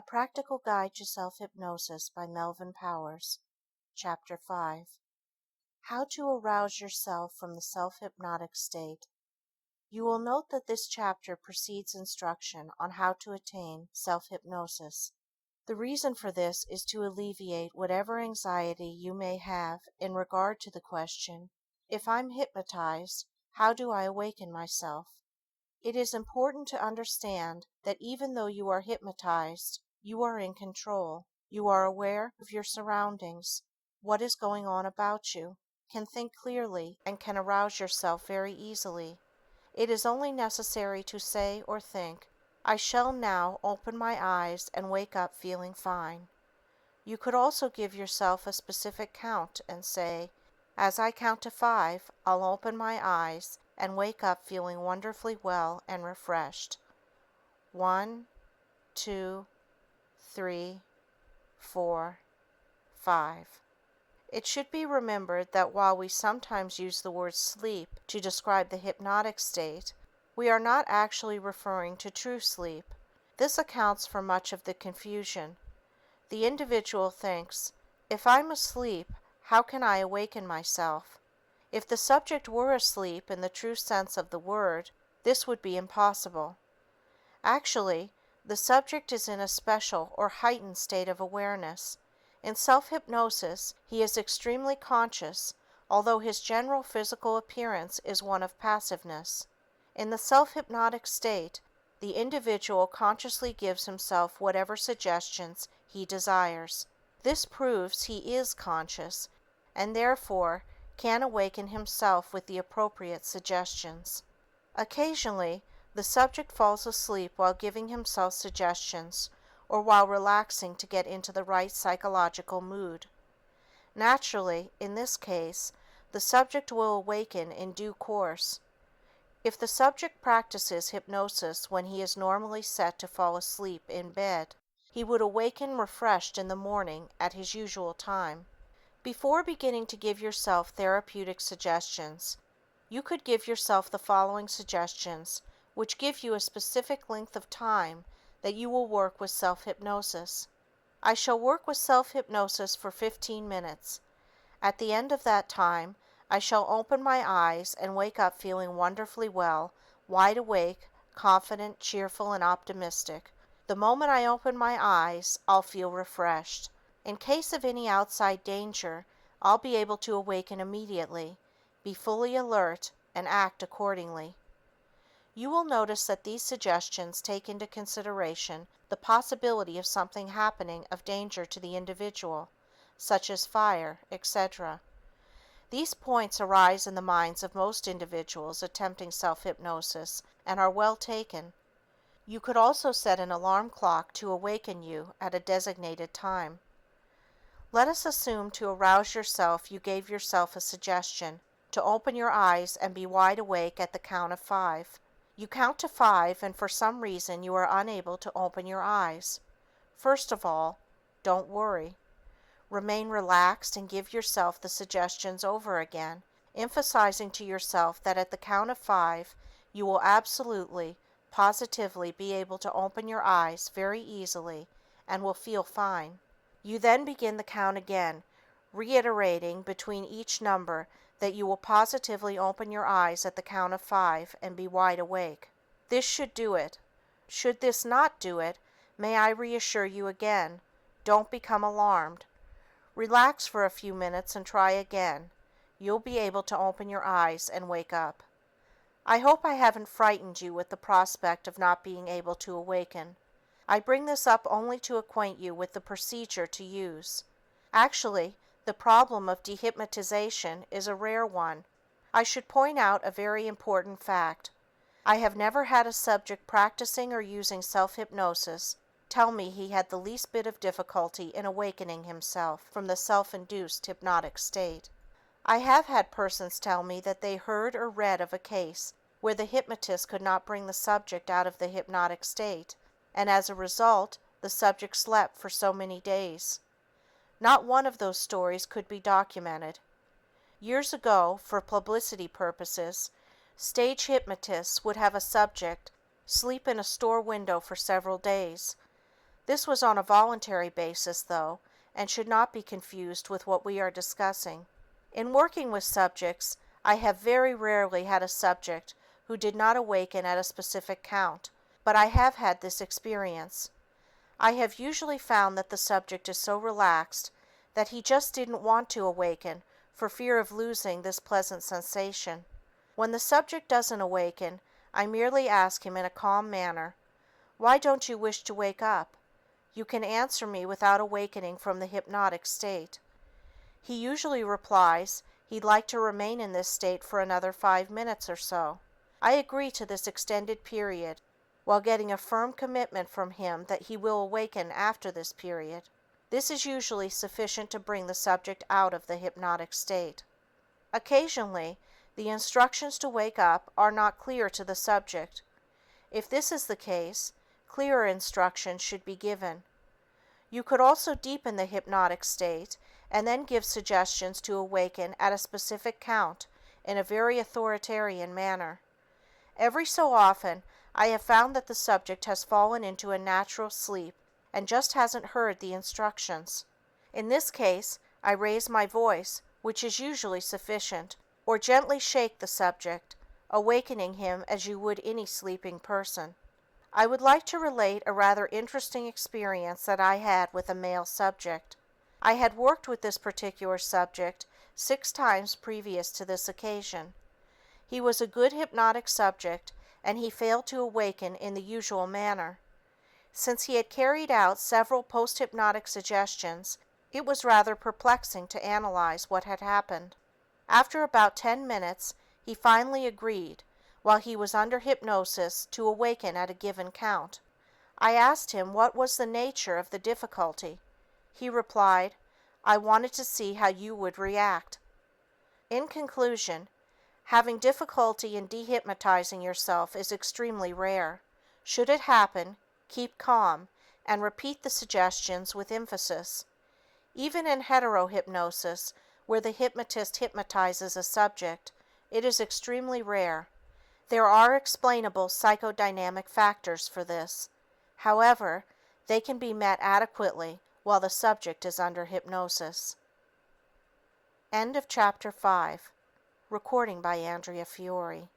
A Practical Guide to Self-Hypnosis by Melvin Powers, Chapter 5. How to Arouse Yourself from the Self-Hypnotic State. You will note that this chapter precedes instruction on how to attain self-hypnosis. The reason for this is to alleviate whatever anxiety you may have in regard to the question, if I'm hypnotized, how do I awaken myself? It is important to understand that even though you are hypnotized, you are in control. You are aware of your surroundings, what is going on about you, can think clearly, and can arouse yourself very easily. It is only necessary to say or think, I shall now open my eyes and wake up feeling fine. You could also give yourself a specific count and say, as I count to 5, I'll open my eyes and wake up feeling wonderfully well and refreshed. 1, 2, 3, 4, 5. It should be remembered that while we sometimes use the word sleep to describe the hypnotic state, we are not actually referring to true sleep. This accounts for much of the confusion. The individual thinks, if I'm asleep, how can I awaken myself? If the subject were asleep in the true sense of the word, this would be impossible. Actually, the subject is in a special or heightened state of awareness. In self-hypnosis, he is extremely conscious, although his general physical appearance is one of passiveness. In the self-hypnotic state, the individual consciously gives himself whatever suggestions he desires. This proves he is conscious, and therefore can awaken himself with the appropriate suggestions. Occasionally, the subject falls asleep while giving himself suggestions or while relaxing to get into the right psychological mood. Naturally, in this case, the subject will awaken in due course. If the subject practices hypnosis when he is normally set to fall asleep in bed, he would awaken refreshed in the morning at his usual time. Before beginning to give yourself therapeutic suggestions, you could give yourself the following suggestions, which give you a specific length of time that you will work with self-hypnosis. I shall work with self-hypnosis for 15 minutes. At the end of that time, I shall open my eyes and wake up feeling wonderfully well, wide awake, confident, cheerful, and optimistic. The moment I open my eyes, I'll feel refreshed. In case of any outside danger, I'll be able to awaken immediately, be fully alert, and act accordingly. You will notice that these suggestions take into consideration the possibility of something happening of danger to the individual, such as fire, etc. These points arise in the minds of most individuals attempting self-hypnosis and are well taken. You could also set an alarm clock to awaken you at a designated time. Let us assume to arouse yourself you gave yourself a suggestion to open your eyes and be wide awake at the count of 5. You count to 5 and for some reason you are unable to open your eyes. First of all, don't worry. Remain relaxed and give yourself the suggestions over again, emphasizing to yourself that at the count of 5 you will absolutely, positively be able to open your eyes very easily and will feel fine. You then begin the count again, reiterating between each number that you will positively open your eyes at the count of 5 and be wide awake. This should do it. Should this not do it, may I reassure you again, don't become alarmed. Relax for a few minutes and try again. You'll be able to open your eyes and wake up. I hope I haven't frightened you with the prospect of not being able to awaken. I bring this up only to acquaint you with the procedure to use. Actually, the problem of dehypnotization is a rare one. I should point out a very important fact. I have never had a subject practicing or using self-hypnosis tell me he had the least bit of difficulty in awakening himself from the self-induced hypnotic state. I have had persons tell me that they heard or read of a case where the hypnotist could not bring the subject out of the hypnotic state, and as a result, the subject slept for so many days. Not one of those stories could be documented. Years ago, for publicity purposes, stage hypnotists would have a subject sleep in a store window for several days. This was on a voluntary basis, though, and should not be confused with what we are discussing. In working with subjects, I have very rarely had a subject who did not awaken at a specific count, but I have had this experience. I have usually found that the subject is so relaxed that he just didn't want to awaken for fear of losing this pleasant sensation. When the subject doesn't awaken, I merely ask him in a calm manner, "Why don't you wish to wake up? You can answer me without awakening from the hypnotic state." He usually replies he'd like to remain in this state for another 5 minutes or so. I agree to this extended period, while getting a firm commitment from him that he will awaken after this period. This is usually sufficient to bring the subject out of the hypnotic state. Occasionally, the instructions to wake up are not clear to the subject. If this is the case, clearer instructions should be given. You could also deepen the hypnotic state and then give suggestions to awaken at a specific count in a very authoritarian manner. Every so often, I have found that the subject has fallen into a natural sleep and just hasn't heard the instructions. In this case, I raise my voice, which is usually sufficient, or gently shake the subject, awakening him as you would any sleeping person. I would like to relate a rather interesting experience that I had with a male subject. I had worked with this particular subject 6 times previous to this occasion. He was a good hypnotic subject, and he failed to awaken in the usual manner. Since he had carried out several post-hypnotic suggestions, it was rather perplexing to analyze what had happened. After about 10 minutes, he finally agreed, while he was under hypnosis, to awaken at a given count. I asked him what was the nature of the difficulty. He replied, "I wanted to see how you would react." In conclusion, having difficulty in dehypnotizing yourself is extremely rare. Should it happen, keep calm and repeat the suggestions with emphasis. Even in heterohypnosis, where the hypnotist hypnotizes a subject, it is extremely rare. There are explainable psychodynamic factors for this. However, they can be met adequately while the subject is under hypnosis. End of chapter 5. Recording by Andrea Fiore.